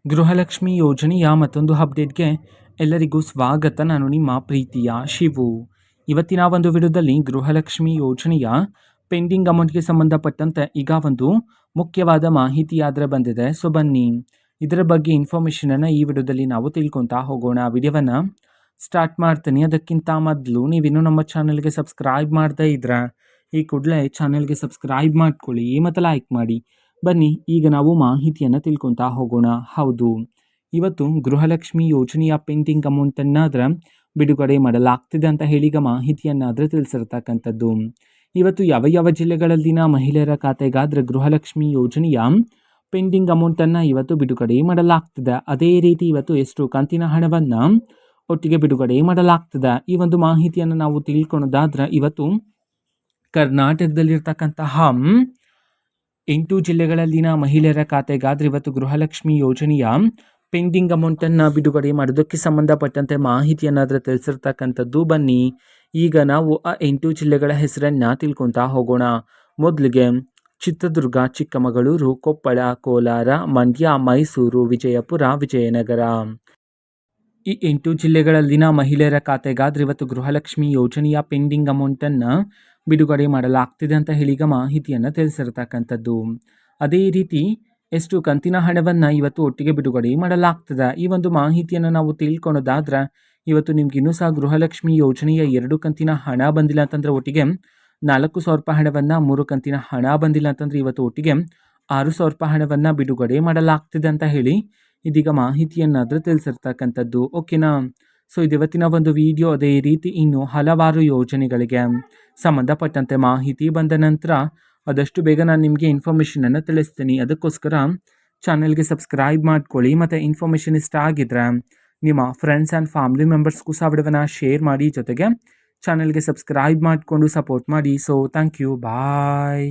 ಗೃಹಲಕ್ಷ್ಮಿ ಯೋಜನೆಯ ಮತ್ತೊಂದು ಅಪ್ಡೇಟ್ಗೆ ಎಲ್ಲರಿಗೂ ಸ್ವಾಗತ. ನಾನು ನಿಮ್ಮ ಪ್ರೀತಿಯ ಶಿವು. ಇವತ್ತಿನ ಒಂದು ವಿಡಿಯೋದಲ್ಲಿ ಗೃಹಲಕ್ಷ್ಮಿ ಯೋಜನೆಯ ಪೆಂಡಿಂಗ್ ಅಮೌಂಟ್ಗೆ ಸಂಬಂಧಪಟ್ಟಂತೆ ಈಗ ಒಂದು ಮುಖ್ಯವಾದ ಮಾಹಿತಿ ಆದರೆ ಬಂದಿದೆ. ಸೊ ಬನ್ನಿ ಇದರ ಬಗ್ಗೆ ಇನ್ಫಾರ್ಮೇಷನನ್ನು ಈ ವಿಡಿಯೋದಲ್ಲಿ ನಾವು ತಿಳ್ಕೊತಾ ಹೋಗೋಣ. ವಿಡಿಯೋವನ್ನು ಸ್ಟಾರ್ಟ್ ಮಾಡ್ತೀನಿ. ಅದಕ್ಕಿಂತ ಮೊದಲು ನೀವಿನ್ನೂ ನಮ್ಮ ಚಾನಲ್ಗೆ ಸಬ್ಸ್ಕ್ರೈಬ್ ಮಾಡದೇ ಇದ್ರೆ ಈ ಕೂಡಲೇ ಚಾನಲ್ಗೆ ಸಬ್ಸ್ಕ್ರೈಬ್ ಮಾಡ್ಕೊಳ್ಳಿ ಮತ್ತು ಲೈಕ್ ಮಾಡಿ. ಬನ್ನಿ ಈಗ ನಾವು ಮಾಹಿತಿಯನ್ನು ತಿಳ್ಕೊತಾ ಹೋಗೋಣ. ಹೌದು, ಇವತ್ತು ಗೃಹಲಕ್ಷ್ಮಿ ಯೋಜನೆಯ ಪೆಂಡಿಂಗ್ ಅಮೌಂಟನ್ನಾದ್ರೆ ಬಿಡುಗಡೆ ಮಾಡಲಾಗ್ತಿದೆ ಅಂತ ಹೇಳಿ ಈಗ ಮಾಹಿತಿಯನ್ನಾದರೆ ತಿಳಿಸಿರ್ತಕ್ಕಂಥದ್ದು. ಇವತ್ತು ಯಾವ ಯಾವ ಜಿಲ್ಲೆಗಳಲ್ಲಿನ ಮಹಿಳೆಯರ ಖಾತೆಗಾದ್ರೆ ಗೃಹಲಕ್ಷ್ಮಿ ಯೋಜನೆಯ ಪೆಂಡಿಂಗ್ ಅಮೌಂಟನ್ನು ಇವತ್ತು ಬಿಡುಗಡೆ ಮಾಡಲಾಗ್ತಿದೆ. ಅದೇ ರೀತಿ ಇವತ್ತು ಎಷ್ಟು ಕಂತಿನ ಹಣವನ್ನು ಒಟ್ಟಿಗೆ ಬಿಡುಗಡೆ ಮಾಡಲಾಗ್ತದೆ ಈ ಒಂದು ಮಾಹಿತಿಯನ್ನು ನಾವು ತಿಳ್ಕೊಳೋದಾದ್ರೆ ಇವತ್ತು ಕರ್ನಾಟಕದಲ್ಲಿರ್ತಕ್ಕಂತಹ 8 ಜಿಲ್ಲೆಗಳಲ್ಲಿನ ಮಹಿಳೆಯರ ಖಾತೆಗಾದ್ರೆ ಇವತ್ತು ಗೃಹಲಕ್ಷ್ಮಿ ಯೋಜನೆಯ ಪೆಂಡಿಂಗ್ ಅಮೌಂಟನ್ನು ಬಿಡುಗಡೆ ಮಾಡೋದಕ್ಕೆ ಸಂಬಂಧಪಟ್ಟಂತೆ ಮಾಹಿತಿಯನ್ನಾದರೆ ತಿಳಿಸಿರ್ತಕ್ಕಂಥದ್ದು. ಬನ್ನಿ ಈಗ ನಾವು ಆ 8 ಜಿಲ್ಲೆಗಳ ಹೆಸರನ್ನು ತಿಳ್ಕೊತಾ ಹೋಗೋಣ. ಮೊದಲಿಗೆ ಚಿತ್ರದುರ್ಗ, ಚಿಕ್ಕಮಗಳೂರು, ಕೊಪ್ಪಳ, ಕೋಲಾರ, ಮಂಡ್ಯ, ಮೈಸೂರು, ವಿಜಯಪುರ, ವಿಜಯನಗರ. ಈ 8 ಜಿಲ್ಲೆಗಳಲ್ಲಿನ ಮಹಿಳೆಯರ ಖಾತೆಗಾದ್ರೆ ಇವತ್ತು ಗೃಹಲಕ್ಷ್ಮಿ ಯೋಜನೆಯ ಪೆಂಡಿಂಗ್ ಅಮೌಂಟನ್ನು ಬಿಡುಗಡೆ ಮಾಡಲಾಗ್ತಿದೆ ಅಂತ ಹೇಳಿ ಈಗ ಮಾಹಿತಿಯನ್ನು ತಿಳಿಸಿರ್ತಕ್ಕಂಥದ್ದು. ಅದೇ ರೀತಿ ಎಷ್ಟು ಕಂತಿನ ಹಣವನ್ನು ಇವತ್ತು ಒಟ್ಟಿಗೆ ಬಿಡುಗಡೆ ಮಾಡಲಾಗ್ತದೆ ಈ ಒಂದು ಮಾಹಿತಿಯನ್ನು ನಾವು ತಿಳ್ಕೊಳೋದಾದ್ರೆ ಇವತ್ತು ನಿಮ್ಗೆ ಇನ್ನೂ ಸಹ ಗೃಹಲಕ್ಷ್ಮಿ ಯೋಜನೆಯ 2 ಕಂತಿನ ಹಣ ಬಂದಿಲ್ಲ ಅಂತಂದರೆ ಒಟ್ಟಿಗೆ 4,000 ರೂಪಾಯಿ ಹಣವನ್ನು, 3 ಕಂತಿನ ಹಣ ಬಂದಿಲ್ಲ ಅಂತಂದರೆ ಇವತ್ತು ಒಟ್ಟಿಗೆ 6,000 ರೂಪಾಯಿ ಹಣವನ್ನು ಬಿಡುಗಡೆ ಮಾಡಲಾಗ್ತಿದೆ ಅಂತ ಹೇಳಿ ಇದೀಗ ಮಾಹಿತಿಯನ್ನಾದರೂ ತಿಳಿಸಿರ್ತಕ್ಕಂಥದ್ದು. ಓಕೆನಾ? ಸೊ ಇದು ಇವತ್ತಿನ ಒಂದು ವಿಡಿಯೋ. ಅದೇ ರೀತಿ ಇನ್ನು ಹಲವಾರು ಯೋಜನೆಗಳಿಗೆ ಸಂಬಂಧಪಟ್ಟಂತೆ ಮಾಹಿತಿ ಬಂದ ನಂತರ ಆದಷ್ಟು ಬೇಗ ನಾನು ನಿಮಗೆ ಇನ್ಫಾರ್ಮೇಷನನ್ನು ತಿಳಿಸ್ತೀನಿ. ಅದಕ್ಕೋಸ್ಕರ ಚಾನಲ್ಗೆ ಸಬ್ಸ್ಕ್ರೈಬ್ ಮಾಡ್ಕೊಳ್ಳಿ ಮತ್ತು ಇನ್ಫಾರ್ಮೇಷನ್ ಇಷ್ಟ ಆಗಿದ್ರೆ ನಿಮ್ಮ ಫ್ರೆಂಡ್ಸ್ ಆ್ಯಂಡ್ ಫ್ಯಾಮಿಲಿ ಮೆಂಬರ್ಸ್ಗೂ ಸಹ ವಿಡಿಯೋವನ್ನು ಶೇರ್ ಮಾಡಿ, ಜೊತೆಗೆ ಚಾನಲ್ಗೆ ಸಬ್ಸ್ಕ್ರೈಬ್ ಮಾಡಿಕೊಂಡು ಸಪೋರ್ಟ್ ಮಾಡಿ. So thank you, bye.